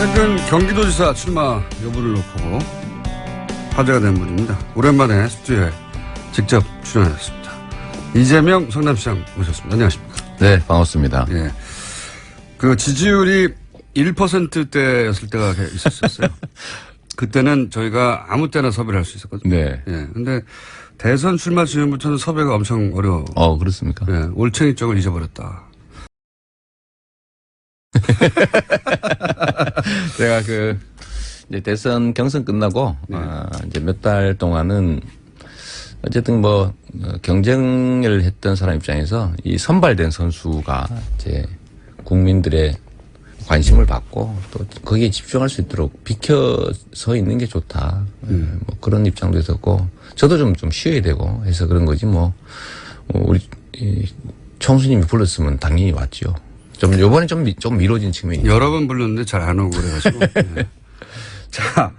최근 경기도지사 출마 여부를 놓고 화제가 된 분입니다. 오랜만에 스튜디오에 직접 출연하셨습니다. 이재명 성남시장 모셨습니다. 안녕하십니까? 네, 반갑습니다. 예. 그 지지율이 1%대였을 때가 있었어요. 그때는 저희가 아무 때나 섭외를 할 수 있었거든요. 네. 예. 근데 대선 출마 지금부터는 섭외가 엄청 어려워. 그렇습니까? 예. 올챙이 쪽을 잊어버렸다. 제가 이제 대선 경선 끝나고, 네. 이제 몇 달 동안은 어쨌든 경쟁을 했던 사람 입장에서 이 선발된 선수가 이제 국민들의 관심을 받고 또 거기에 집중할 수 있도록 비켜서 있는 게 좋다. 뭐 그런 입장도 있었고, 저도 좀 쉬어야 되고 해서 그런 거지 우리 총수님이 불렀으면 당연히 왔죠. 요번에 좀 미뤄진 측면이. 여러 번 불렀는데 잘 안 오고 그래가지고. 네. 자,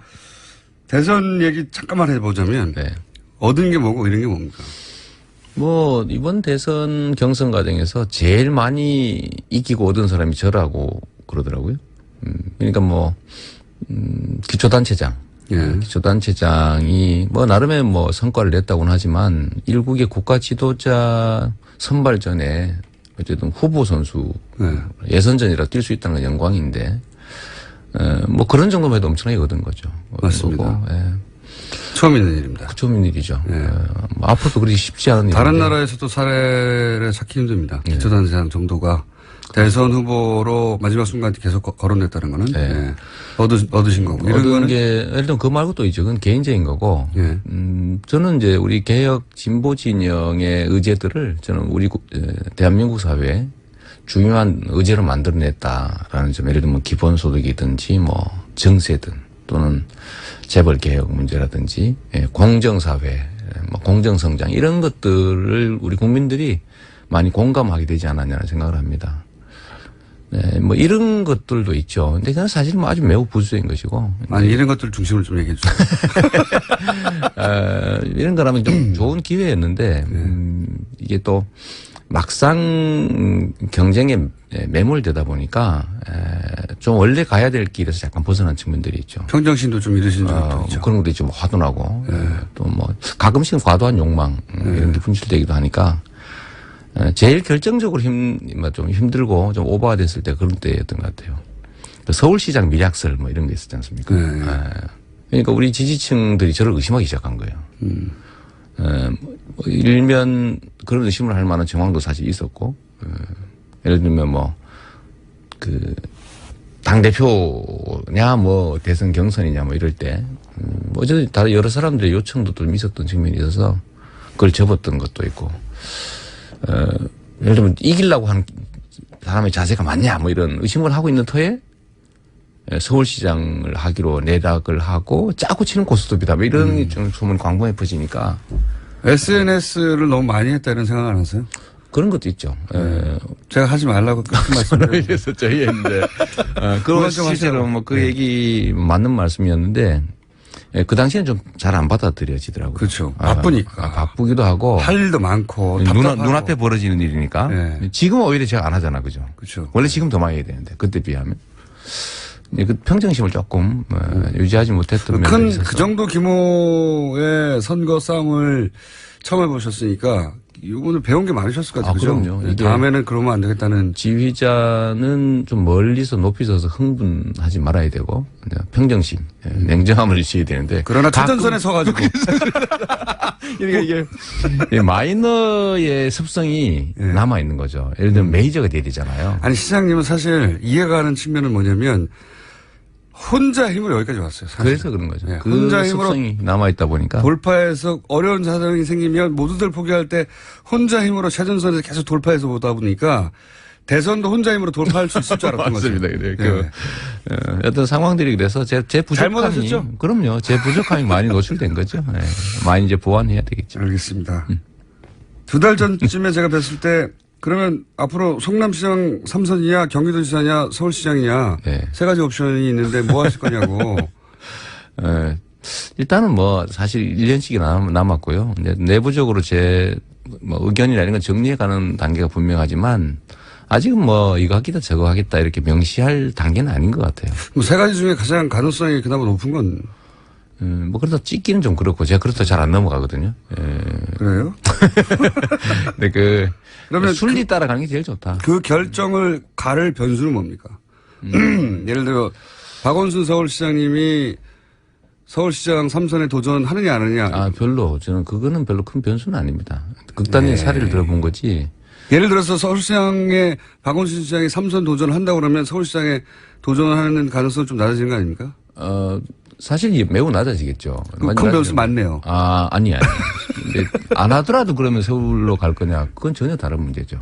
대선 얘기 잠깐만 해보자면. 네. 얻은 게 뭐고 이런 게 뭡니까? 이번 대선 경선 과정에서 제일 많이 이기고 얻은 사람이 저라고 그러더라고요. 그러니까 기초단체장. 예. 기초단체장이 나름의 성과를 냈다고는 하지만 일국의 국가 지도자 선발 전에 어쨌든 후보 선수 네. 예선전이라 뛸 수 있다는 건 영광인데 그런 정도만 해도 엄청나게 얻은 거죠. 맞습니다. 예. 처음 있는 일입니다. 처음 일이죠. 네. 앞으로도 그렇게 쉽지 않은 일인데. 다른 나라에서도 사례를 찾기 힘듭니다. 기초단체장 정도가 대선 후보로 마지막 순간 계속 거론됐다는 거는 네. 얻으신 거고. 이런 얻은 거는 게 예를 들면 그 말고 또 있죠. 그건 개인적인 거고. 예. 저는 이제 우리 개혁 진보 진영의 의제들을 저는 우리 대한민국 사회에 중요한 의제로 만들어냈다라는 점. 예를 들면 기본소득이든지 정세든 또는 재벌 개혁 문제라든지 공정사회, 공정성장 이런 것들을 우리 국민들이 많이 공감하게 되지 않았냐는 생각을 합니다. 네, 이런 것들도 있죠. 근데 그건 사실 아주 매우 부수적인 것이고. 아니, 이런 것들 중심을 좀 얘기해 주세요. 이런 거라면 좀 좋은 기회였는데, 이게 또 막상 경쟁에 매몰되다 보니까, 좀 원래 가야 될 길에서 약간 벗어난 측면들이 있죠. 평정심도 좀 잃으신 적도 있죠. 그런 것도 있죠. 화도 나고, 또 가끔씩은 과도한 욕망, 이런 게 분출되기도 하니까, 제일 결정적으로 좀 힘들고 좀 오버가 됐을 때 그런 때였던 것 같아요. 서울시장 미략설 이런 게 있었지 않습니까? 그러니까 우리 지지층들이 저를 의심하기 시작한 거예요. 일면 그런 의심을 할 만한 정황도 사실 있었고, 예를 들면 당대표냐, 대선 경선이냐, 이럴 때, 어쨌든 다른 여러 사람들의 요청도 좀 있었던 측면이 있어서 그걸 접었던 것도 있고, 예를 들면 이기려고 하는 사람의 자세가 맞냐 이런 의심을 하고 있는 터에 서울시장을 하기로 내락을 하고 짜고 치는 고스톱이다 이런 좀 소문 광범위에 퍼지니까 SNS를 너무 많이 했다 이런 생각 안 하세요? 그런 것도 있죠. 제가 하지 말라고 끝 말씀을 했었죠. 했는데 그건 실제로 그 얘기 맞는 말씀이었는데 그 당시에는 좀 잘 안 받아들여지더라고요. 그렇죠. 바쁘니까. 바쁘기도 하고. 할 일도 많고. 눈앞에 벌어지는 일이니까. 네. 지금은 오히려 제가 안 하잖아. 그죠? 그렇죠. 원래 지금 더 많이 해야 되는데. 그때 비하면. 그 평정심을 조금 유지하지 못했던 면이 있어서. 그 정도 규모의 선거 싸움을 처음 해보셨으니까 오늘 배운 게 많으셨을 것 같아요. 그럼요. 다음에는 그러면 안 되겠다는. 지휘자는 좀 멀리서 높이 서서 흥분하지 말아야 되고 평정심, 냉정함을 유지해야 되는데. 그러나 최전선에 서가지고. 이게 마이너의 습성이 남아있는 거죠. 예를 들면 메이저가 돼야 되잖아요. 아니, 시장님은 사실 이해가 가는 측면은 뭐냐면 혼자 힘으로 여기까지 왔어요. 사실. 그래서 그런 거죠. 네, 그 혼자 힘으로 습성이 남아있다 보니까. 돌파해서 어려운 사정이 생기면 모두들 포기할 때 혼자 힘으로 최전선에서 계속 돌파해서 보다 보니까 대선도 혼자 힘으로 돌파할 수 있을 줄 알았던 거죠. 맞습니다. 네. 어떤 상황들이 그래서 제 부족함이. 잘못하셨죠? 그럼요. 제 부족함이 많이 노출된 거죠. 네. 많이 이제 보완해야 되겠죠. 알겠습니다. 2달 전쯤에 제가 뵀을 때 그러면 앞으로 성남시장 3선이냐 경기도지사냐 서울시장이냐 세 가지 옵션이 있는데 뭐 하실 거냐고. 일단은 사실 1년씩이 남았고요. 내부적으로 제 의견이나 이런 건 정리해가는 단계가 분명하지만 아직은 뭐 이거 하겠다 저거 하겠다 이렇게 명시할 단계는 아닌 것 같아요. 뭐 세 가지 중에 가장 가능성이 그나마 높은 건 뭐 그래도 찍기는 좀 그렇고 제가 그렇다 잘 안 넘어가거든요. 예. 그래요? 근데 그러면 순리 따라가는 게 제일 좋다. 그 결정을 가를 변수는 뭡니까? 예를 들어 박원순 서울시장님이 서울시장 3선에 도전하느냐 안 하느냐. 아 별로 저는 그거는 별로 큰 변수는 아닙니다. 극단적인 사례를 들어본 거지. 예를 들어서 서울시장에 박원순 시장이 3선 도전을 한다고 그러면 서울시장에 도전하는 가능성이 좀 낮아지는 거 아닙니까? 사실 이게 매우 낮아지겠죠. 큰 변수 많네요. 아니. 근데 안 하더라도 그러면 서울로 갈 거냐? 그건 전혀 다른 문제죠.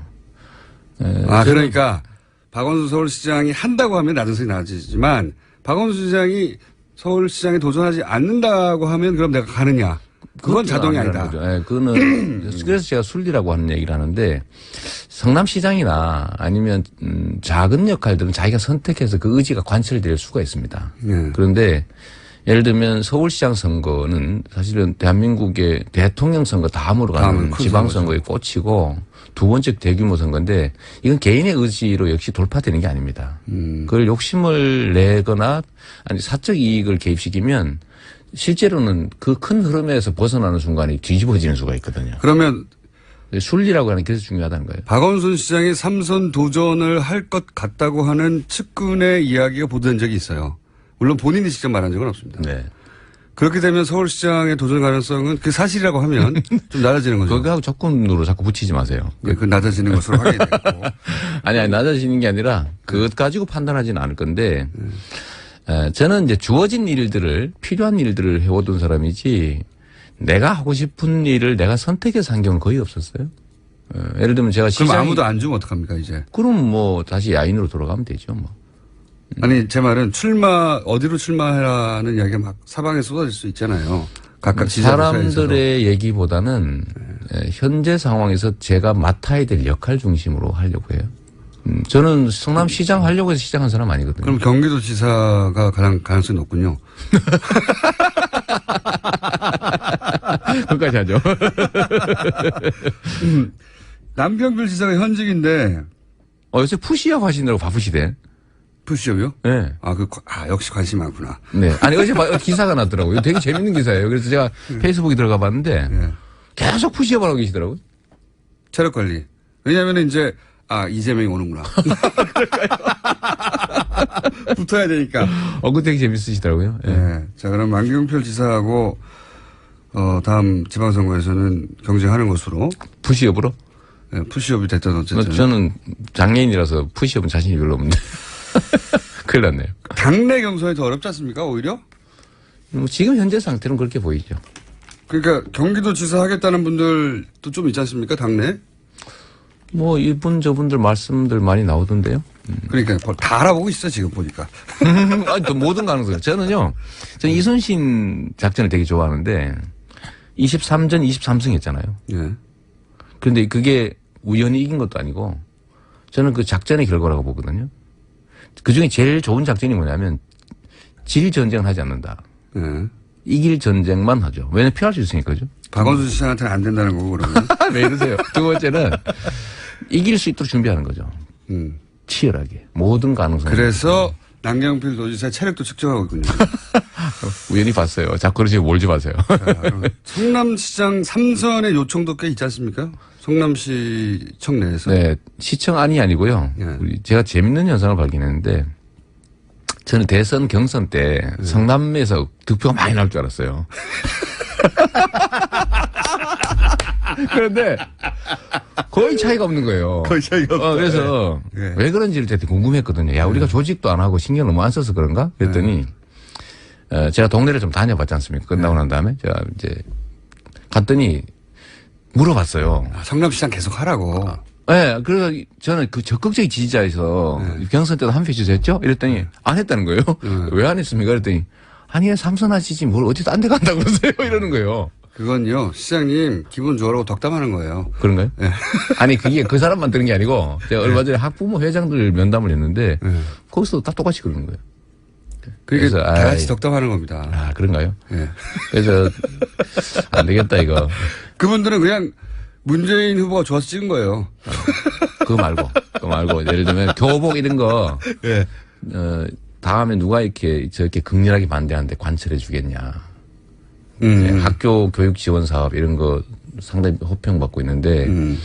그러니까 박원순 서울시장이 한다고 하면 낮은성이 낮아지지만 박원순 시장이 서울시장에 도전하지 않는다고 하면 그럼 내가 가느냐? 그건 자동이 아니다. 네, 그거는 그래서 제가 순리라고 하는 얘기를 하는데 성남시장이나 아니면 작은 역할들은 자기가 선택해서 그 의지가 관철될 수가 있습니다. 그런데 예를 들면 서울시장 선거는 사실은 대한민국의 대통령 선거 다음으로 가는 지방선거의 꽃이고 두 번째 대규모 선거인데 이건 개인의 의지로 역시 돌파되는 게 아닙니다. 그걸 욕심을 내거나 아니 사적 이익을 개입시키면 실제로는 그 큰 흐름에서 벗어나는 순간이 뒤집어지는 수가 있거든요. 그러면 순리라고 하는 게 그래서 중요하다는 거예요. 박원순 시장이 3선 도전을 할 것 같다고 하는 측근의 이야기가 보도된 적이 있어요. 물론 본인이 직접 말한 적은 없습니다. 네. 그렇게 되면 서울시장의 도전 가능성은 그 사실이라고 하면 좀 낮아지는 거죠. 그거하고 조건으로 자꾸 붙이지 마세요. 그 낮아지는 것으로 확인됐고. 아니, 낮아지는 게 아니라 그것 가지고 판단하지는 않을 건데 저는 이제 주어진 일들을 필요한 일들을 해오던 사람이지 내가 하고 싶은 일을 내가 선택해서 한 경우는 거의 없었어요. 예를 들면 제가 그럼 아무도 안 주면 어떡합니까 이제? 그럼 뭐 다시 야인으로 돌아가면 되죠 뭐. 아니 제 말은 어디로 출마하라는 이야기가 막 사방에 쏟아질 수 있잖아요. 각각 사람들의 얘기보다는 현재 상황에서 제가 맡아야 될 역할 중심으로 하려고 해요. 저는 성남시장 하려고 해서 시장한 사람 아니거든요. 그럼 경기도지사가 가장 가능성이 높군요. 그까지 하죠. 남경필 지사가 현직인데. 요새 푸시업 하시느라고 바쁘시대. 푸시업이요? 네. 역시 관심이 많구나. 네. 아니, 어제 기사가 났더라고요. 되게 재밌는 기사예요. 그래서 제가 페이스북에 들어가 봤는데 계속 푸시업을 하고 계시더라고요. 체력 관리. 왜냐하면 이제 이재명이 오는구나. 붙어야 되니까. 그거 되게 재밌으시더라고요. 네. 자, 그럼 남경필 지사하고 다음 지방선거에서는 경쟁하는 것으로. 푸시업으로? 네, 푸시업이 됐든 어쨌든. 저는 장애인이라서 푸시업은 자신이 별로 없는데. 큰일 났네요. 당내 경선이 더 어렵지 않습니까, 오히려? 지금 현재 상태는 그렇게 보이죠. 그러니까 경기도지사 하겠다는 분들도 좀 있지 않습니까, 당내? 뭐 이분 저분들 말씀들 많이 나오던데요. 그러니까 다 알아보고 있어 지금 보니까. 아니 또 모든 가능성. 저는 이순신 작전을 되게 좋아하는데 23전 23승 했잖아요. 예. 그런데 그게 우연히 이긴 것도 아니고 저는 그 작전의 결과라고 보거든요. 그중에 제일 좋은 작전이 뭐냐면 질 전쟁을 하지 않는다. 예. 이길 전쟁만 하죠. 왜냐면 피할 수 있으니까죠. 박원순 시장한테는 안 된다는 거고 그러면. 왜 이러세요? 두 번째는 이길 수 있도록 준비하는 거죠. 치열하게. 모든 가능성. 그래서 남경필 도지사의 체력도 측정하고 있군요. 우연히 봤어요. 자꾸 그러지 몰지 마세요. 성남시장 3선의 요청도 꽤 있지 않습니까? 성남시청 내에서. 네. 시청 안이 아니고요. 예. 제가 재밌는 현상을 발견했는데 저는 대선 경선 때 성남에서 득표가 많이 나올 줄 알았어요. 그런데 거의 차이가 없는 거예요. 거의 차이가 없다. 그래서 네. 왜 그런지를 되게 궁금했거든요. 야, 우리가 조직도 안 하고 신경 너무 안 써서 그런가? 그랬더니 제가 동네를 좀 다녀봤지 않습니까? 끝나고 난 다음에 제가 이제 갔더니 물어봤어요. 성남시장 계속 하라고. 네, 그래서 저는 그 적극적인 지지자에서 경선 때도 한 표 주셨죠? 이랬더니 안 했다는 거예요. 왜 안 했습니까? 그랬더니 아니, 삼선 하시지 뭘 어디도 안 돼 간다고 그러세요? 이러는 거예요. 그건요, 시장님 기분 좋으라고 덕담하는 거예요. 그런가요? 네. 아니, 그게 그 사람만 들은 게 아니고 제가 얼마 전에 학부모 회장들 면담을 했는데 거기서도 다 똑같이 그러는 거예요. 그러니까 다 같이 덕담하는 겁니다. 아, 그런가요? 네. 그래서 안 되겠다 이거. 그분들은 그냥 문재인 후보가 좋아서 찍은 거예요. 그거 말고 예를 들면 교복 이런 거 예. 다음에 누가 이렇게 저렇게 극렬하게 반대하는데 관철해 주겠냐. 학교 교육 지원 사업 이런 거 상당히 호평받고 있는데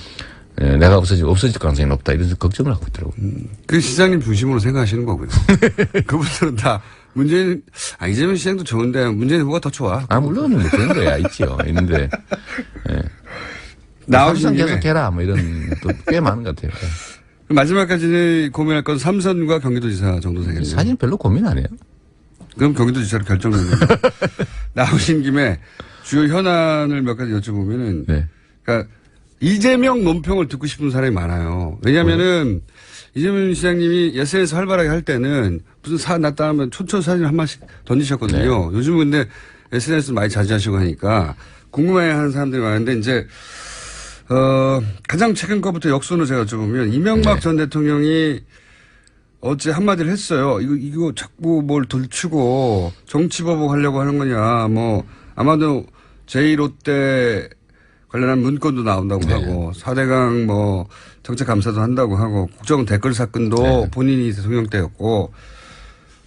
내가 없어질 가능성이 높다 이런 걱정을 하고 있더라고요. 그 시장님 중심으로 생각하시는 거고요. 그분들은 다 문재인, 이재명 시장도 좋은데 문재인 후보가 더 좋아. 물론 뭐 그런 거야 있죠. 있는데 나오신 사실상 김에 계속 해라 뭐 이런 또 꽤 많은 것 같아요. 마지막까지 고민할 건 삼선과 경기도지사 정도 되겠네요. 사실 별로 고민 안 해요. 그럼 경기도지사로 결정됩니다. 나오신 김에 주요 현안을 몇 가지 여쭤보면은, 네. 그러니까 이재명 논평을 듣고 싶은 사람이 많아요. 왜냐면은 이재명 시장님이 SNS에서 활발하게 할 때는 무슨 사안 났다 하면 촌철 사진 한 번씩 던지셨거든요. 네. 요즘은 근데 SNS 많이 자제하시고 하니까 궁금해하는 사람들이 많은데 이제 가장 최근 거부터 역순으로 제가 여쭤보면 이명박 네. 전 대통령이 어제 한마디를 했어요. 이거 자꾸 뭘 들추고 정치보복 하려고 하는 거냐. 뭐 아마도 제1롯데 관련한 문건도 나온다고 네. 하고 4대강 뭐 정책감사도 한다고 하고 국정 댓글 사건도 네. 본인이 대통령 때였고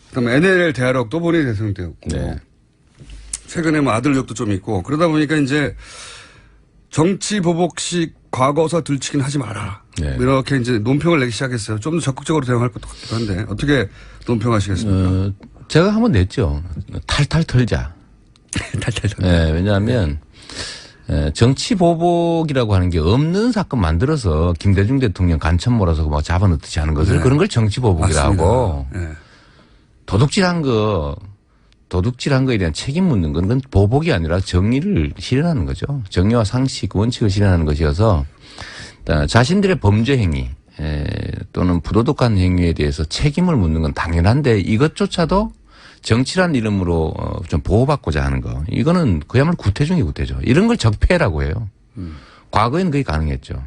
그다음에 NLL 대화록 또 본인이 대통령 때였고 네. 최근에 뭐 아들 욕도 좀 있고 그러다 보니까 이제 정치보복식 과거사 들추긴 하지 마라. 네. 이렇게 이제 논평을 내기 시작했어요. 좀 더 적극적으로 대응할 것도 같기도 한데 어떻게 논평하시겠습니까? 제가 한번 냈죠. 탈탈 털자. 탈탈. 네, 왜냐하면 정치 보복이라고 하는 게 없는 사건 만들어서 김대중 대통령 간첩 몰아서 막 잡아넣듯이 하는 것을 네. 그런 걸 정치 보복이라고 네. 도둑질한 거에 대한 책임 묻는 건 그건 보복이 아니라 정의를 실현하는 거죠. 정의와 상식, 원칙을 실현하는 것이어서 자신들의 범죄 행위 또는 부도덕한 행위에 대해서 책임을 묻는 건 당연한데 이것조차도 정치란 이름으로 좀 보호받고자 하는 거. 이거는 그야말로 구태 중의 구태죠. 이런 걸 적폐라고 해요. 과거에는 그게 가능했죠.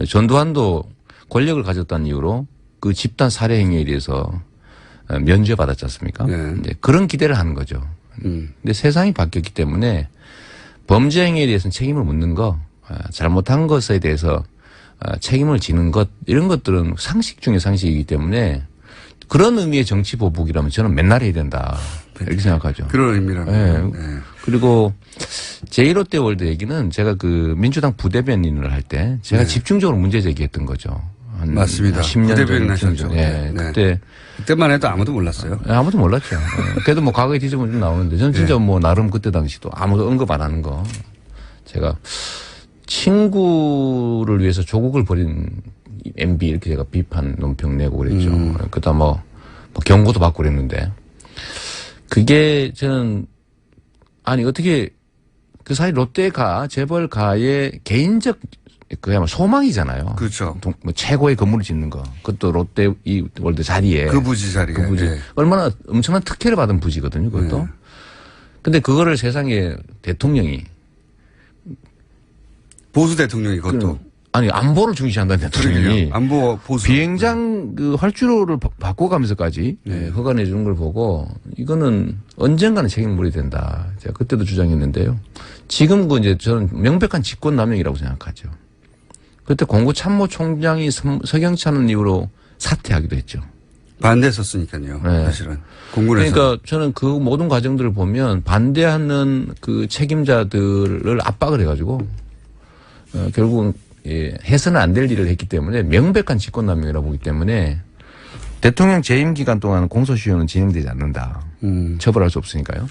전두환도 권력을 가졌다는 이유로 그 집단 살해 행위에 대해서 면죄받았지 않습니까? 네. 이제 그런 기대를 하는 거죠. 근데 세상이 바뀌었기 때문에 범죄 행위에 대해서는 책임을 묻는 거, 잘못한 것에 대해서 책임을 지는 것, 이런 것들은 상식 중의 상식이기 때문에 그런 의미의 정치 보복이라면 저는 맨날 해야 된다. 이렇게 생각하죠. 그런 의미라고. 네. 네. 그리고 제1롯데 월드 얘기는 제가 그 민주당 부대변인을 할 때 제가 네. 집중적으로 문제 제기했던 거죠. 한 맞습니다. 10년 부대변인 전 하셨죠. 네. 네. 그때만 해도 아무도 몰랐어요. 아무도 몰랐죠. 그래도 뭐 과거에 뒤집으면 좀 나오는데 저는 진짜 뭐 나름 그때 당시도 아무도 언급 안 하는 거. 제가 친구를 위해서 조국을 버린 MB 이렇게 제가 비판 논평 내고 그랬죠. 그다음 뭐 경고도 받고 그랬는데 그게 저는 아니 어떻게 그 사이 롯데가 재벌가의 개인적 그야말로 소망이잖아요. 그렇죠. 뭐 최고의 건물을 짓는 거. 그것도 롯데 이 월드 자리에. 그 부지 자리에. 그 부지. 네. 얼마나 엄청난 특혜를 받은 부지거든요. 그것도. 네. 근데 그거를 세상에 대통령이 보수 대통령이 그것도. 아니 안보를 중시한다는 대통령이 그러게요. 안보 보수. 비행장 그 활주로를 바꿔가면서까지 허가내 주는 걸 보고 이거는 언젠가는 책임을 물어야 된다. 제가 그때도 주장했는데요. 지금 그 이제 저는 명백한 직권남용이라고 생각하죠. 그때 공구참모총장이 석영찬은 이후로 사퇴하기도 했죠. 반대했었으니까요. 네. 사실은. 공군에서. 그러니까 저는 그 모든 과정들을 보면 반대하는 그 책임자들을 압박을 해가지고 결국은 해서는 안 될 일을 했기 때문에 명백한 직권남용이라고 보기 때문에 대통령 재임 기간 동안 공소시효는 진행되지 않는다. 처벌할 수 없으니까요.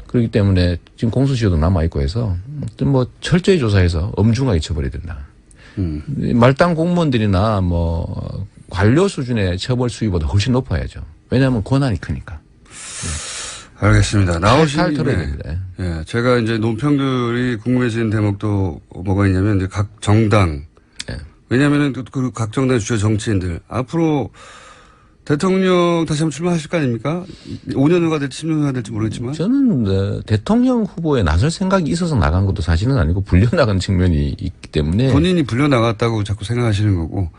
그렇기 때문에 지금 공소시효도 남아있고 해서 뭐 철저히 조사해서 엄중하게 처벌해야 된다. 말단 공무원들이나 뭐 관료 수준의 처벌 수위보다 훨씬 높아야죠. 왜냐하면 권한이 크니까. 알겠습니다. 나오신 잘 김에 들어야 됩니다. 예, 제가 이제 논평들이 궁금해지는 대목도 뭐가 있냐면 이제 각 정당. 네. 왜냐하면은 그 각 정당 주요 정치인들 앞으로 대통령 다시 한번 출마하실 거 아닙니까? 5년 후가 될지 10년 후가 될지 모르겠지만. 저는 대통령 후보에 나설 생각이 있어서 나간 것도 사실은 아니고 불려나간 측면이 있기 때문에. 본인이 불려나갔다고 자꾸 생각하시는 거고.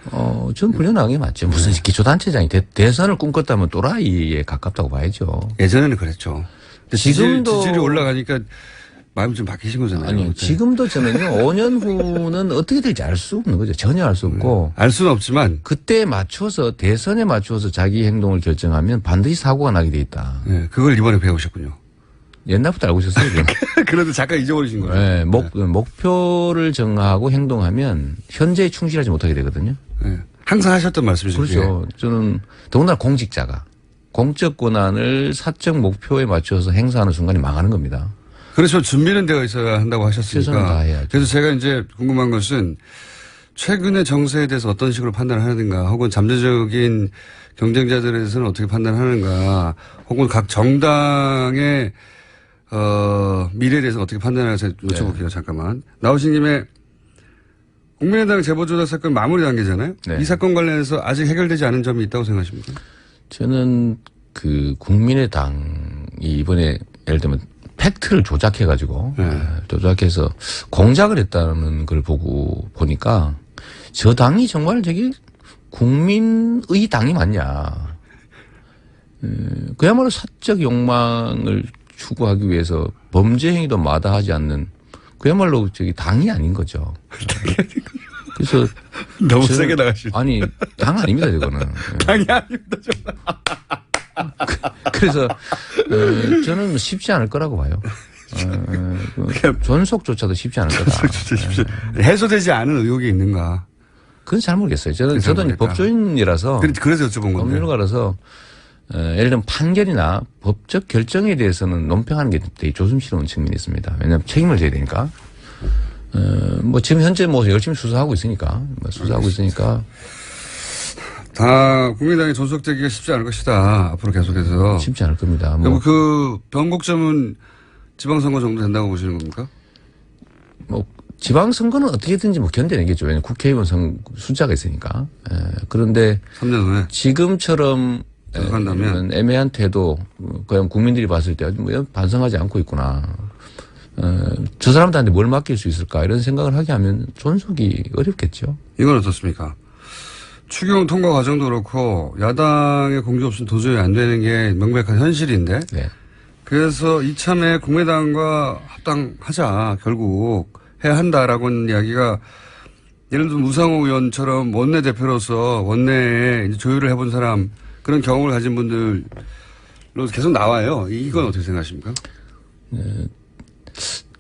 저는 불려나간 게 맞죠. 무슨 기초단체장이 대선을 꿈꿨다면 또라이에 가깝다고 봐야죠. 예전에는 그랬죠. 근데 지금도 지지율이 올라가니까 마음이 좀 바뀌신 거잖아요. 아니요. 네. 지금도 저는요. 5년 후는 어떻게 될지 알 수 없는 거죠. 전혀 알 수 없고. 알 수는 없지만 그때에 맞춰서 대선에 맞춰서 자기 행동을 결정하면 반드시 사고가 나게 돼 있다. 네, 그걸 이번에 배우셨군요. 옛날부터 알고 있었어요. 그래도 잠깐 잊어버리신 거예요. 네, 목표를 정하고 행동하면 현재에 충실하지 못하게 되거든요. 네. 항상 하셨던 말씀이죠. 그렇죠. 저는 더군다나 공직자가 공적 권한을 사적 목표에 맞춰서 행사하는 순간이 망하는 겁니다. 그래서 준비는 되어 있어야 한다고 하셨으니까. 최선을 다해야죠. 그래서 제가 이제 궁금한 것은 최근의 정세에 대해서 어떤 식으로 판단을 하는가 혹은 잠재적인 경쟁자들에 대해서는 어떻게 판단하는가 혹은 각 정당의 미래에 대해서 어떻게 판단하는가 여쭤볼게요. 잠깐만. 나오신 김에 국민의당 재보조사 사건 마무리 단계잖아요. 네. 이 사건 관련해서 아직 해결되지 않은 점이 있다고 생각하십니까? 저는 그 국민의당이 이번에 예를 들면 팩트를 조작해가지고 조작해서 공작을 했다는 걸 보니까 저 당이 정말 저기 국민의 당이 맞냐. 그야말로 사적 욕망을 추구하기 위해서 범죄 행위도 마다하지 않는 그야말로 저기 당이 아닌 거죠. 그래서 너무 세게 나가시죠. 아니 당 아닙니다 이거는. 당이 아닙니다 정말. 그래서 저는 쉽지 않을 거라고 봐요. 존속조차도 쉽지 않을 거다. 해소되지 않은 의혹이 있는가? 그건 잘 모르겠어요. 저도 이제 법조인이라서 그래서 여쭤본 건데. 법률가라서 예를 들면 판결이나 법적 결정에 대해서는 논평하는 게 되게 조심스러운 측면이 있습니다. 왜냐하면 책임을 져야 되니까. 뭐 지금 현재 뭐 열심히 수사하고 있으니까 다 국민당이 존속되기가 쉽지 않을 것이다. 앞으로 계속해서. 쉽지 않을 겁니다. 뭐 그 변곡점은 지방선거 정도 된다고 보시는 겁니까? 뭐 지방선거는 어떻게든지 뭐 견뎌내겠죠. 왜냐하면 국회의원 숫자가 있으니까. 그런데 3년 후에 지금처럼 한다면 애매한 태도, 그냥 국민들이 봤을 때 뭐 반성하지 않고 있구나. 저 사람들한테 뭘 맡길 수 있을까 이런 생각을 하게 하면 존속이 어렵겠죠. 이건 어떻습니까? 추경 통과 과정도 그렇고 야당의 공조 없이는 도저히 안 되는 게 명백한 현실인데. 네. 그래서 이참에 국민당과 합당하자 결국 해야 한다라고는 이야기가 예를 들어 무상호 의원처럼 원내대표로서 원내에 이제 조율을 해본 사람 그런 경험을 가진 분들로 계속 나와요. 이건 어떻게 생각하십니까?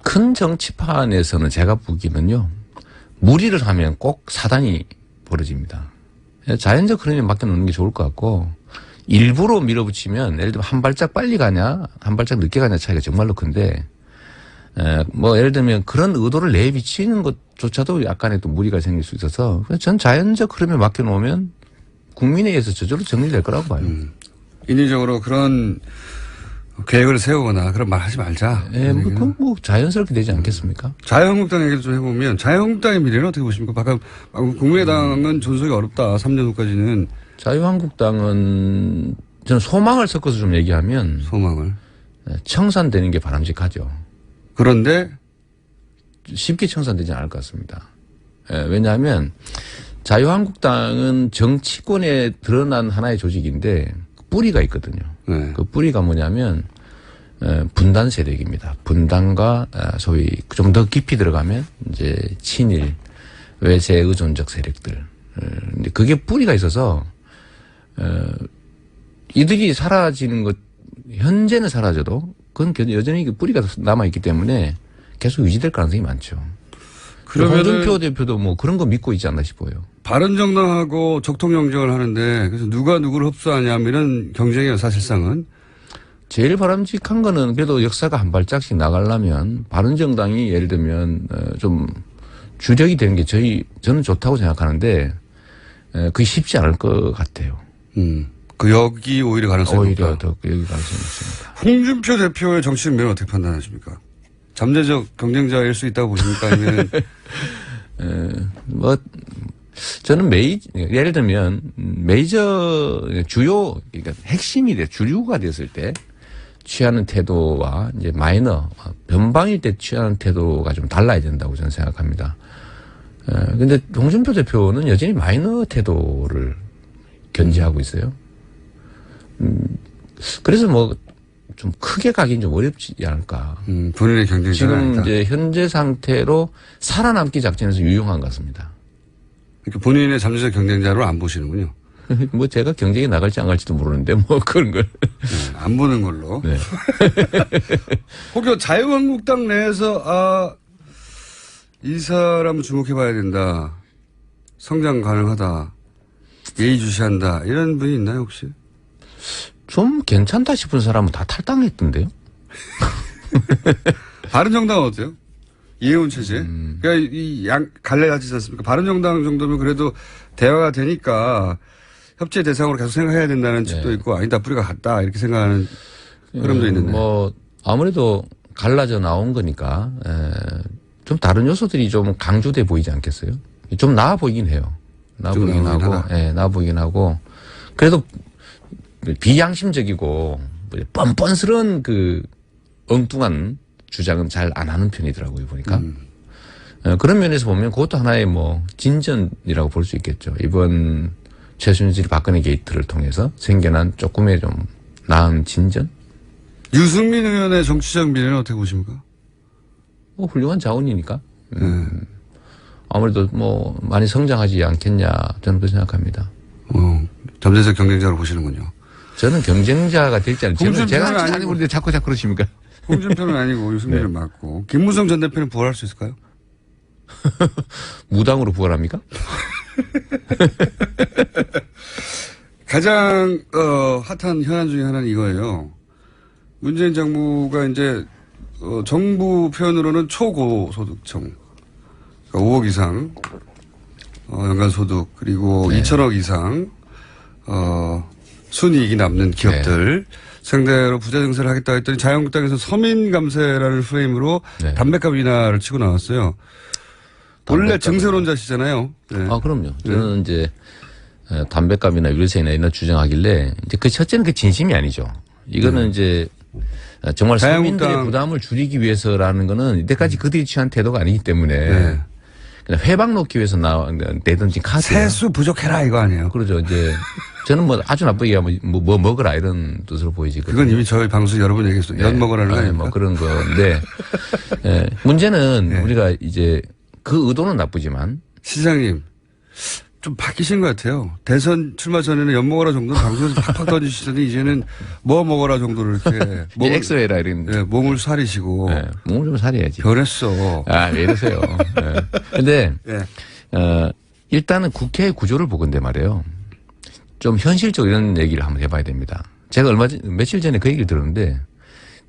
큰 정치판에서는 제가 보기에는요. 무리를 하면 꼭 사단이 벌어집니다. 자연적 흐름에 맡겨놓는 게 좋을 것 같고 일부러 밀어붙이면 예를 들면 한 발짝 빨리 가냐 한 발짝 늦게 가냐 차이가 정말로 큰데 뭐 예를 들면 그런 의도를 내비치는 것조차도 약간의 또 무리가 생길 수 있어서 전 자연적 흐름에 맡겨놓으면 국민에 의해서 저절로 정리될 거라고 봐요. 인위적으로 그런 계획을 세우거나 그런 말 하지 말자. 예, 뭐 자연스럽게 되지 않겠습니까? 자유한국당 얘기를 좀 해보면 자유한국당의 미래는 어떻게 보십니까? 방금 국민의당은 존속이 어렵다. 3년 후까지는. 자유한국당은 저는 소망을 섞어서 좀 얘기하면 소망을. 청산되는 게 바람직하죠. 그런데 쉽게 청산되지 않을 것 같습니다. 왜냐하면 자유한국당은 정치권에 드러난 하나의 조직인데 뿌리가 있거든요. 네. 그 뿌리가 뭐냐면 분단 세력입니다. 분단과 소위 좀 더 깊이 들어가면 이제 친일, 외세 의존적 세력들. 근데 그게 뿌리가 있어서 이들이 사라지는 것 현재는 사라져도 그건 여전히 그 뿌리가 남아 있기 때문에 계속 유지될 가능성이 많죠. 그러면 홍준표 대표도 뭐 그런 거 믿고 있지 않나 싶어요. 바른정당하고 적통 경쟁을 하는데 그래서 누가 누구를 흡수하냐 이런 경쟁이에요 사실상은. 제일 바람직한 거는 그래도 역사가 한 발짝씩 나가려면 바른정당이 예를 들면 좀 주력이 되는 게 저는 좋다고 생각하는데 그게 쉽지 않을 것 같아요. 그 여기 오히려 가능성이 오히려 높다. 더 여기 가능성이 있습니다. 홍준표 대표의 정치적 면을 어떻게 판단하십니까? 잠재적 경쟁자일 수 있다고 보십니까? 아니면 뭐 저는 예를 들면 메이저 주요 그러니까 핵심이 주류가 됐을 때 취하는 태도와 이제 마이너 변방일 때 취하는 태도가 좀 달라야 된다고 저는 생각합니다. 근데 홍준표 대표는 여전히 마이너 태도를 견지하고 있어요. 그래서 뭐 좀 크게 가긴 좀 어렵지 않을까. 본인의 경쟁자가 지금 아니다. 이제 현재 상태로 살아남기 작전에서 유용한 것 같습니다. 그러니까 본인의 잠재적 경쟁자로 안 보시는군요. 뭐 제가 경쟁에 나갈지 안 갈지도 모르는데 뭐 그런 걸. 안 보는 걸로. 네. 혹여 자유한국당 내에서 이 사람을 주목해봐야 된다. 성장 가능하다. 예의주시한다. 이런 분이 있나요 혹시? 좀 괜찮다 싶은 사람은 다 탈당했던데요. 바른정당은 어때요? 이해운 체제. 그러니까 이 갈래가 지지 않습니까? 바른정당 정도면 그래도 대화가 되니까 협치의 대상으로 계속 생각해야 된다는 측도 있고 아니다 뿌리가 같다 이렇게 생각하는 흐름도 있는데. 뭐 아무래도 갈라져 나온 거니까 좀 다른 요소들이 좀 강조돼 보이지 않겠어요? 좀 나아 보이긴 해요. 나아 보이긴 하고, 나아 보이긴 하고. 그래도 비양심적이고 뻔뻔스러운 그 엉뚱한 주장은 잘 안 하는 편이더라고요 보니까. 그런 면에서 보면 그것도 하나의 뭐 진전이라고 볼 수 있겠죠. 이번 최순실 박근혜 게이트를 통해서 생겨난 조금의 좀 나은 진전? 유승민 의원의 정치적 미래는 어떻게 보십니까? 뭐 훌륭한 자원이니까. 아무래도 뭐 많이 성장하지 않겠냐 저는 그렇게 생각합니다. 잠재적 경쟁자로 보시는군요. 저는 경쟁자가 될지 않을지 제가 아니고. 잘 모르는데 자꾸 그러십니까? 홍준표는 아니고 유승민은 네. 맞고 김무성 전 대표는 부활할 수 있을까요? 무당으로 부활합니까? 가장 핫한 현안 중에 하나는 이거예요. 문재인 정부가 이제 정부 표현으로는 초고소득층 그러니까 5억 이상 연간 소득 그리고 2천억 이상 순이익이 남는 기업들 상대로 부자 증세를 하겠다 했더니 자유한국당에서 서민 감세라는 프레임으로 담배값 인하를 치고 나왔어요. 원래 증세론자시잖아요. 네. 그럼요. 저는 이제 담배값이나 유류세나 이런 주장하길래 이제 그 첫째는 그 진심이 아니죠. 이거는 이제 정말 서민들의 부담을 줄이기 위해서라는 거는 이때까지 그들이 취한 태도가 아니기 때문에 그냥 회방 놓기 위해서 내든지 카드. 세수 부족해라 이거 아니에요. 그러죠. 이제 저는 뭐 아주 나쁘게 얘기하면 뭐 먹어라 이런 뜻으로 보이지거든요. 그건 이미 저희 방송 여러 번 얘기했어요. 연 먹으라는 거 아닙니까? 뭐 그런 건데 문제는 우리가 이제 그 의도는 나쁘지만 시장님 좀 바뀌신 것 같아요. 대선 출마 전에는 연 먹어라 정도는 방송에서 팍팍 던지시더니 이제는 뭐 먹어라 정도를 이렇게 엑소해라 이런 몸을 사리시고 몸을 좀 사려야지. 변했어. 왜 이러세요? 근데 일단은 국회의 구조를 보건데 말이에요. 좀 현실적으로 이런 얘기를 한번 해봐야 됩니다. 제가 며칠 전에 그 얘기를 들었는데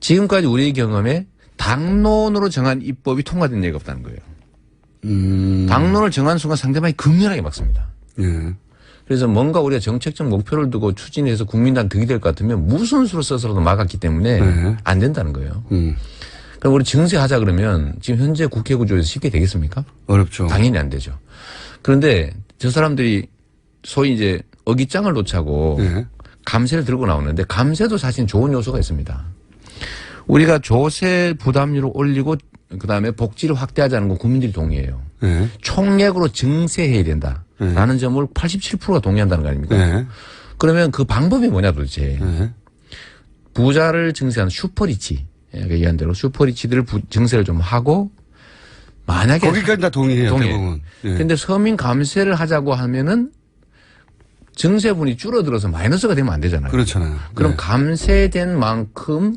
지금까지 우리의 경험에 당론으로 정한 입법이 통과된 얘기가 없다는 거예요. 당론을 정한 순간 상대방이 극렬하게 막습니다. 그래서 뭔가 우리가 정책적 목표를 두고 추진해서 국민단 득이 될 것 같으면 무슨 수를 써서라도 막았기 때문에 안 된다는 거예요. 그럼 우리 증세하자 그러면 지금 현재 국회 구조에서 쉽게 되겠습니까? 어렵죠. 당연히 안 되죠. 그런데 저 사람들이 소위 이제 어깃장을 놓자고 감세를 들고 나오는데 감세도 사실 좋은 요소가 있습니다. 우리가 조세 부담률을 올리고 그다음에 복지를 확대하자는 건 국민들이 동의해요. 총액으로 증세해야 된다라는 점을 87%가 동의한다는 거 아닙니까? 그러면 그 방법이 뭐냐 도대체. 부자를 증세하는 슈퍼리치. 얘기한 대로 슈퍼리치들을 증세를 좀 하고 만약에 거기까지 다 동의해요. 대부분. 그런데 서민 감세를 하자고 하면은 증세분이 줄어들어서 마이너스가 되면 안 되잖아요. 그렇잖아요. 그럼 감세된 만큼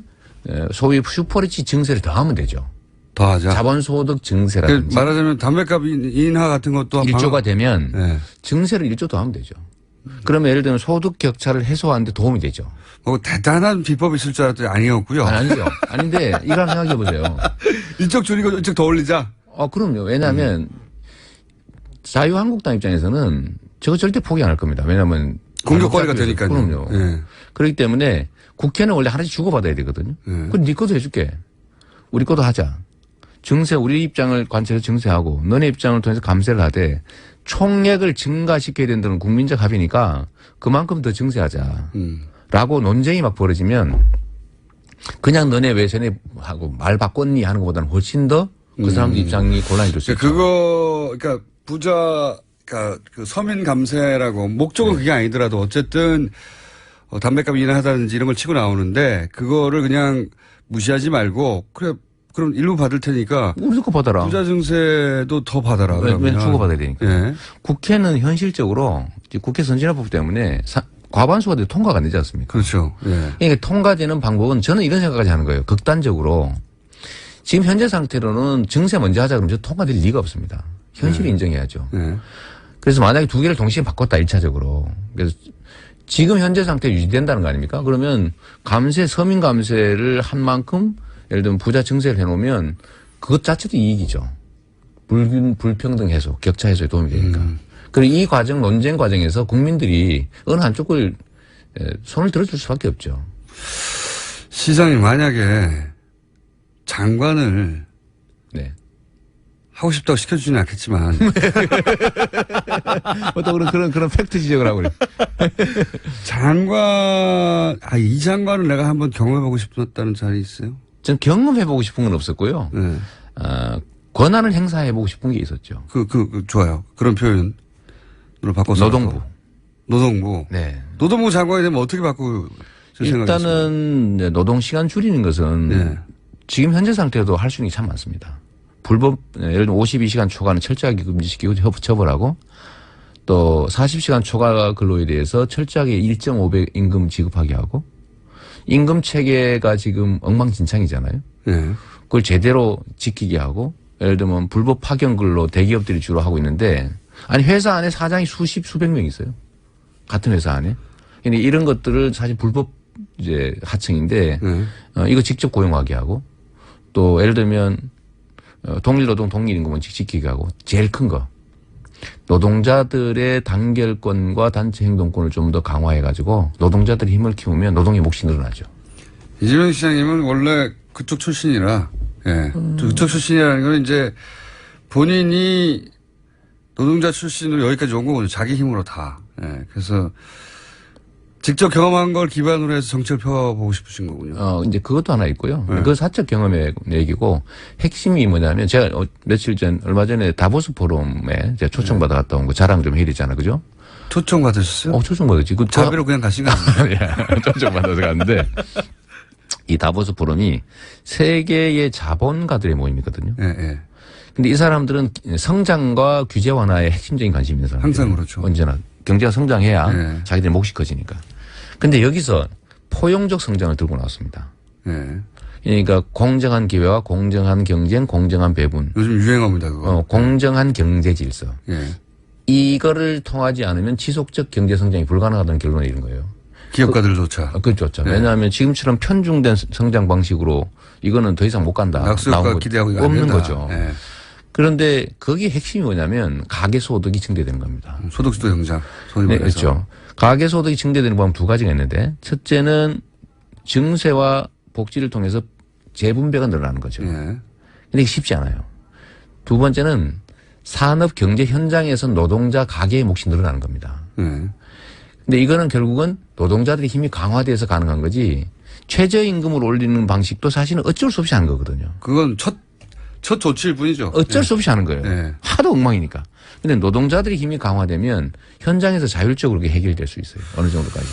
소위 슈퍼리치 증세를 더 하면 되죠. 더 하자. 자본소득 증세라든지. 말하자면 담배값 인하 같은 것도 1조가 되면 증세를 1조 더 하면 되죠. 그러면 예를 들면 소득 격차를 해소하는 데 도움이 되죠. 뭐 대단한 비법이 있을 줄 알았더니 아니었고요. 아니죠. 아닌데 이걸 한번 생각해 보세요. 이쪽 줄이고 이쪽 더 올리자. 그럼요. 왜냐하면 자유한국당 입장에서는 저거 절대 포기 안 할 겁니다. 왜냐하면 공격거리가 되니까요. 그럼요. 그렇기 때문에 국회는 원래 하나씩 주고받아야 되거든요. 그럼 네 것도 해줄게. 우리 것도 하자. 증세 우리 입장을 관찰해서 증세하고 너네 입장을 통해서 감세를 하되 총액을 증가시켜야 된다는 국민적 합의니까 그만큼 더 증세하자. 라고 논쟁이 막 벌어지면 그냥 너네 왜 전에 하고 말 바꿨니 하는 것보다는 훨씬 더 그 사람들 입장이 곤란해질 수 있죠. 그러니까 부자, 그러니까 그 서민 감세라고 목적은 그게 아니더라도 어쨌든 담배값 인하하다든지 이런 걸 치고 나오는데 그거를 그냥 무시하지 말고 그래 그럼 일부 받을 테니까 우리도 거 받아라. 부자 증세도 더 받아라. 왜 주고받아야 되니까. 예. 국회는 현실적으로 국회 선진화법 때문에 과반수가 돼도 통과가 안 되지 않습니까? 그렇죠. 예. 그러니까 통과되는 방법은 저는 이런 생각까지 하는 거예요. 극단적으로 지금 현재 상태로는 증세 먼저 하자 그러면 저 통과될 리가 없습니다. 현실을 인정해야죠. 예. 그래서 만약에 두 개를 동시에 바꿨다 1차적으로. 그래서 지금 현재 상태 유지된다는 거 아닙니까? 그러면 서민 감세를 한 만큼 예를 들면 부자 증세를 해놓으면 그것 자체도 이익이죠. 불평등 해소, 격차 해소에 도움이 되니까. 그리고 이 과정, 논쟁 과정에서 국민들이 어느 한쪽을 손을 들어줄 수밖에 없죠. 시장이 만약에 장관을 네. 하고 싶다고 시켜주지는 않겠지만 또 그런 팩트 지적을 하고 그래. 이 장관을 내가 한번 경험해보고 싶었다는 자리 있어요? 전 경험해보고 싶은 건 없었고요. 네. 권한을 행사해보고 싶은 게 있었죠. 좋아요. 그런 표현으로 바꿔서. 노동부. 네. 노동부 장관이 되면 어떻게 바꾸실 생각이세요? 일단은 노동 시간 줄이는 것은 네. 지금 현재 상태에도 할 수 있는 게 참 많습니다. 불법 예를 들면 52시간 초과는 철저하게 금지시키고 처벌하고 또 40시간 초과 근로에 대해서 철저하게 1.5배 임금 지급하게 하고 임금 체계가 지금 엉망진창이잖아요. 네. 그걸 제대로 지키게 하고 예를 들면 불법 파견 근로 대기업들이 주로 하고 있는데 아니 회사 안에 사장이 수백 명 있어요. 같은 회사 안에. 근데 이런 것들을 사실 불법 이제 하청인데 이거 직접 고용하게 하고 또 예를 들면 동일노동 동일임금은 지키게 하고 제일 큰 거 노동자들의 단결권과 단체 행동권을 좀 더 강화해가지고 노동자들의 힘을 키우면 노동의 몫이 늘어나죠. 이재명 시장님은 원래 그쪽 출신이라, 예. 그쪽 출신이라는 건 이제 본인이 노동자 출신으로 여기까지 온 거거든요. 자기 힘으로 다. 예. 그래서 직접 경험한 걸 기반으로 해서 정책을 펴보고 싶으신 거군요. 이제 그것도 하나 있고요. 네. 그 사적 경험의 얘기고 핵심이 뭐냐면 제가 얼마 전에 다보스 포럼에 제가 초청받아 갔다 온 거 자랑 좀 해야 되잖아요. 그죠? 초청 받으셨어요? 초청받았지. 자비로 그냥 가신 거 아니에요? 초청받아서 갔는데 이 다보스 포럼이 세계의 자본가들의 모임이거든요. 예, 예. 근데 이 사람들은 성장과 규제 완화에 핵심적인 관심이 있는 사람들. 항상 그렇죠. 언제나. 경제가 성장해야 네. 자기들의 몫이 커지니까. 근데 여기서 포용적 성장을 들고 나왔습니다. 예. 그러니까 공정한 기회와 공정한 경쟁, 공정한 배분. 요즘 유행어입니다, 그거. 공정한 경제 질서. 예. 이거를 통하지 않으면 지속적 경제 성장이 불가능하다는 결론을 이른 거예요. 기업가들조차. 그렇죠. 네. 왜냐하면 지금처럼 편중된 성장 방식으로 이거는 더 이상 못 간다. 낙수효과 기대하고 이거 안 없는 된다. 거죠. 예. 그런데 거기 핵심이 뭐냐면 가계소득이 증대되는 겁니다. 소득주도 경장. 네, 그렇죠. 가계소득이 증대되는 방법 두 가지가 있는데 첫째는 증세와 복지를 통해서 재분배가 늘어나는 거죠. 예. 근데 이게 쉽지 않아요. 두 번째는 산업 경제 현장에서 노동자 가계의 몫이 늘어나는 겁니다. 예. 근데 이거는 결국은 노동자들의 힘이 강화돼서 가능한 거지 최저임금을 올리는 방식도 사실은 어쩔 수 없이 하는 거거든요. 그건 첫 조치일 뿐이죠. 어쩔 수 없이 하는 거예요. 네. 하도 엉망이니까. 근데 노동자들의 힘이 강화되면 현장에서 자율적으로 그게 해결될 수 있어요. 어느 정도까지.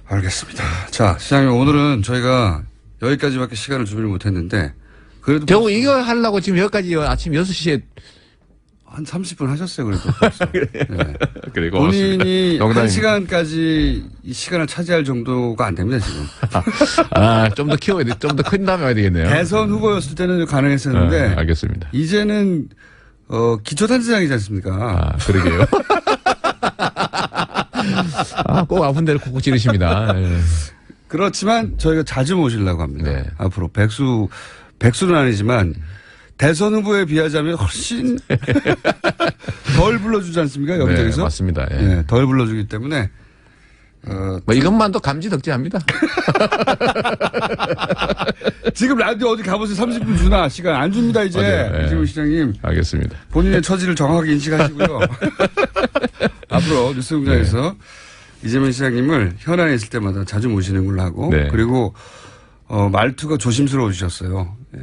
알겠습니다. 자, 시장님 오늘은 저희가 여기까지밖에 시간을 준비를 못했는데 그래도 겨우 이거 하려고 지금 여기까지 아침 6시에 한 30분 하셨어요. 그래도. 네. 그리고 본인이 1시간까지 이 시간을 차지할 정도가 안 됩니다, 지금. 좀 더 키워야 돼. 좀 더 큰 다음에 와야 되겠네요. 대선 후보였을 때는 가능했었는데 알겠습니다. 이제는 기초단체장이지 않습니까? 그러게요. 꼭 아픈 데를 콕콕 찌르십니다. 네. 그렇지만 저희가 자주 모시려고 합니다. 네. 앞으로 백수는 아니지만 대선 후보에 비하자면 훨씬 덜 불러주지 않습니까? 여기저기서? 네, 맞습니다. 예. 네, 덜 불러주기 때문에 뭐 이것만도 감지덕지합니다. 지금 라디오 어디 가보세요. 30분 주나 시간 안 줍니다 이제. 네. 이재명 시장님. 알겠습니다. 본인의 처지를 정확하게 인식하시고요. 앞으로 뉴스공장에서 이재명 시장님을 현안에 있을 때마다 자주 모시는 걸로 하고 네. 그리고 말투가 조심스러우셨어요. 예.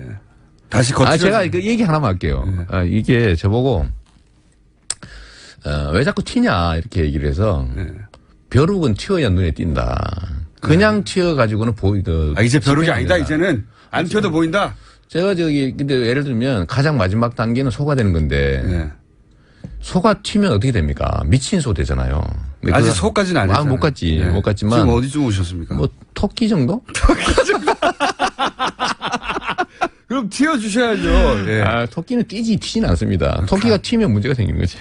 다시 거칠어. 제가 그 얘기 하나만 할게요. 네. 이게 저보고 왜 자꾸 튀냐 이렇게 얘기를 해서 네. 벼룩은 튀어야 눈에 띈다. 그냥 튀어가지고는 이제 벼룩이 아니다. 된다. 이제는 안 튀어도 보인다. 제가 근데 예를 들면 가장 마지막 단계는 소가 되는 건데 네. 소가 튀면 어떻게 됩니까? 미친 소 되잖아요. 아직 소까지는 안 했잖아요. 못 갔지. 네. 못 갔지만. 지금 어디쯤 오셨습니까? 뭐 토끼 정도? 그럼 튀어주셔야죠. 예. 토끼는 튀지는 않습니다. 토끼가 튀면 문제가 생기는 거지.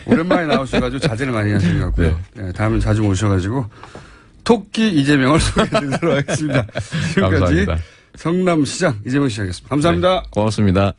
오랜만에 나오셔가지고 자제를 많이 하신 것 같고요. 네. 다음에 자주 오셔가지고 토끼 이재명을 소개해드리도록 하겠습니다. 지금까지 감사합니다. 성남시장 이재명 시장이었습니다. 감사합니다. 네, 고맙습니다.